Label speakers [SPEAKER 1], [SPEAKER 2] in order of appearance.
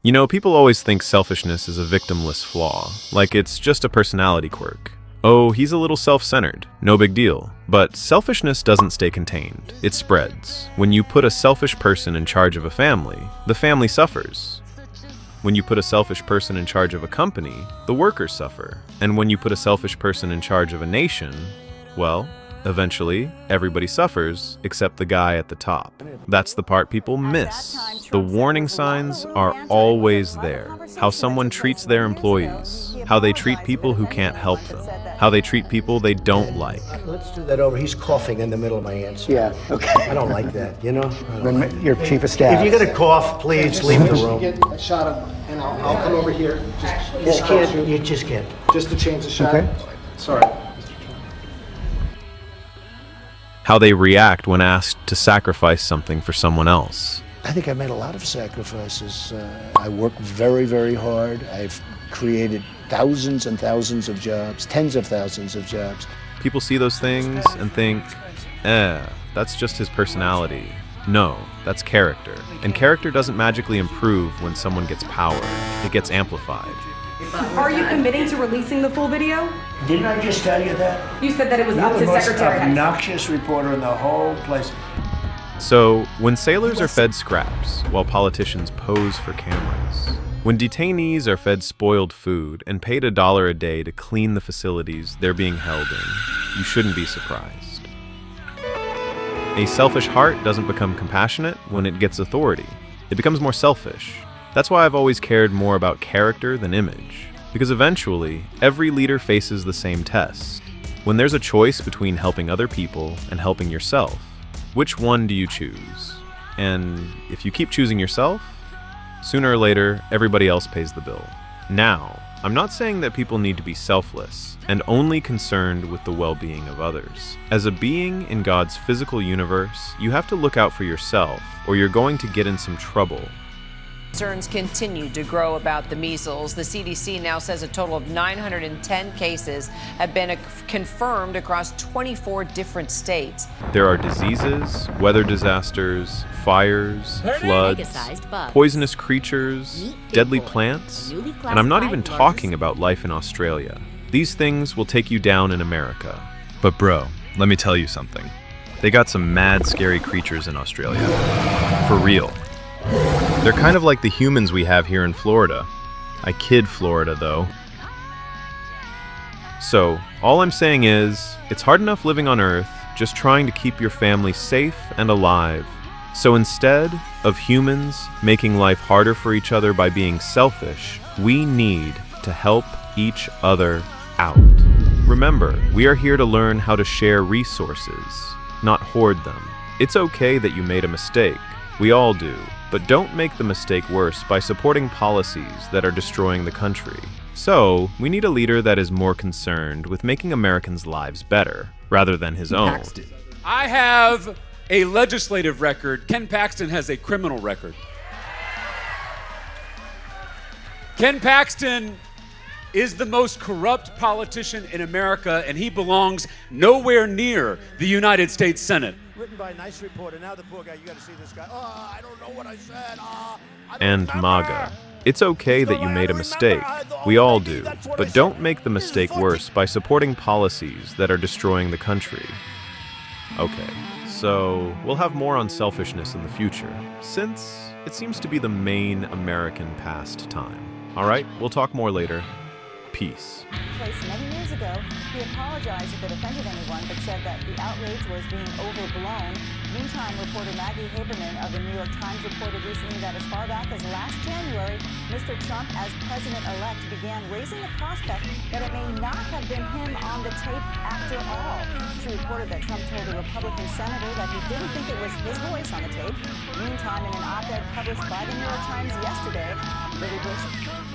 [SPEAKER 1] You know, people always think selfishness is a victimless flaw, like it's just a personality quirk. Oh, he's a little self-centered, no big deal. But selfishness doesn't stay contained, it spreads. When you put a selfish person in charge of a family, the family suffers. When you put a selfish person in charge of a company, the workers suffer. And when you put a selfish person in charge of a nation, well, eventually, everybody suffers except the guy at the top. That's the part people miss. The warning signs are always there. How someone treats their employees, how they treat people who can't help them, how they treat people they don't like.
[SPEAKER 2] Let's do that over. He's coughing in the middle of my answer.
[SPEAKER 3] Yeah, okay.
[SPEAKER 2] I don't like that, you know?
[SPEAKER 3] Then your chief of staff.
[SPEAKER 2] If you're gonna cough, please leave the room.
[SPEAKER 4] Get a shot of, and I'll come over here.
[SPEAKER 2] You just can't.
[SPEAKER 4] Just to change the shot.
[SPEAKER 3] Okay.
[SPEAKER 4] Sorry.
[SPEAKER 1] How they react when asked to sacrifice something for someone else.
[SPEAKER 2] I think I've made a lot of sacrifices. I work very, very hard. I've created thousands and thousands of jobs, tens of thousands of jobs.
[SPEAKER 1] People see those things and think, that's just his personality. No, that's character. And character doesn't magically improve when someone gets power. It gets amplified.
[SPEAKER 5] Are you committing to releasing the full video?
[SPEAKER 2] Didn't I just tell you that?
[SPEAKER 5] You said that it was up to
[SPEAKER 2] You're the most
[SPEAKER 5] Secretary Hicks.
[SPEAKER 2] obnoxious reporter in the whole place.
[SPEAKER 1] So, when sailors are fed scraps while politicians pose for cameras, when detainees are fed spoiled food and paid $1 a day to clean the facilities they're being held in, you shouldn't be surprised. A selfish heart doesn't become compassionate when it gets authority. It becomes more selfish. That's why I've always cared more about character than image, because eventually, every leader faces the same test. When there's a choice between helping other people and helping yourself, which one do you choose? And if you keep choosing yourself, sooner or later, everybody else pays the bill. Now, I'm not saying that people need to be selfless and only concerned with the well-being of others. As a being in God's physical universe, you have to look out for yourself, or you're going to get in some trouble.
[SPEAKER 6] Concerns continue to grow about the measles. The CDC now says a total of 910 cases have been confirmed across 24 different states.
[SPEAKER 1] There are diseases, weather disasters, fires, floods, poisonous creatures, deadly plants, and I'm not even talking about life in Australia. These things will take you down in America. But bro, let me tell you something. They got some mad scary creatures in Australia. For real. They're kind of like the humans we have here in Florida. I kid Florida, though. So, all I'm saying is, it's hard enough living on Earth, just trying to keep your family safe and alive. So instead of humans making life harder for each other by being selfish, we need to help each other out. Remember, we are here to learn how to share resources, not hoard them. It's okay that you made a mistake. We all do. But don't make the mistake worse by supporting policies that are destroying the country. So, we need a leader that is more concerned with making Americans' lives better, rather than his own.
[SPEAKER 7] I have a legislative record. Ken Paxton has a criminal record. Ken Paxton is the most corrupt politician in America, and he belongs nowhere near the United States Senate.
[SPEAKER 2] Written by a nice reporter. Now the poor guy, you gotta see this guy. Oh, I don't know what I said.
[SPEAKER 1] And MAGA. It's okay that you made a mistake. We all do. But don't make the mistake worse by supporting policies that are destroying the country. Okay, so we'll have more on selfishness in the future, since it seems to be the main American pastime. All right, we'll talk more later. Peace.
[SPEAKER 8] Place many years ago, he apologized if it offended anyone, but said that the outrage was being overblown. Meantime, reporter Maggie Haberman of the New York Times reported recently that as far back as last January, Mr. Trump, as president-elect, began raising the prospect that it may not have been him on the tape after all. She reported that Trump told a Republican senator that he didn't think it was his voice on the tape. Meantime, in an op-ed published by the New York Times yesterday, Lily Bush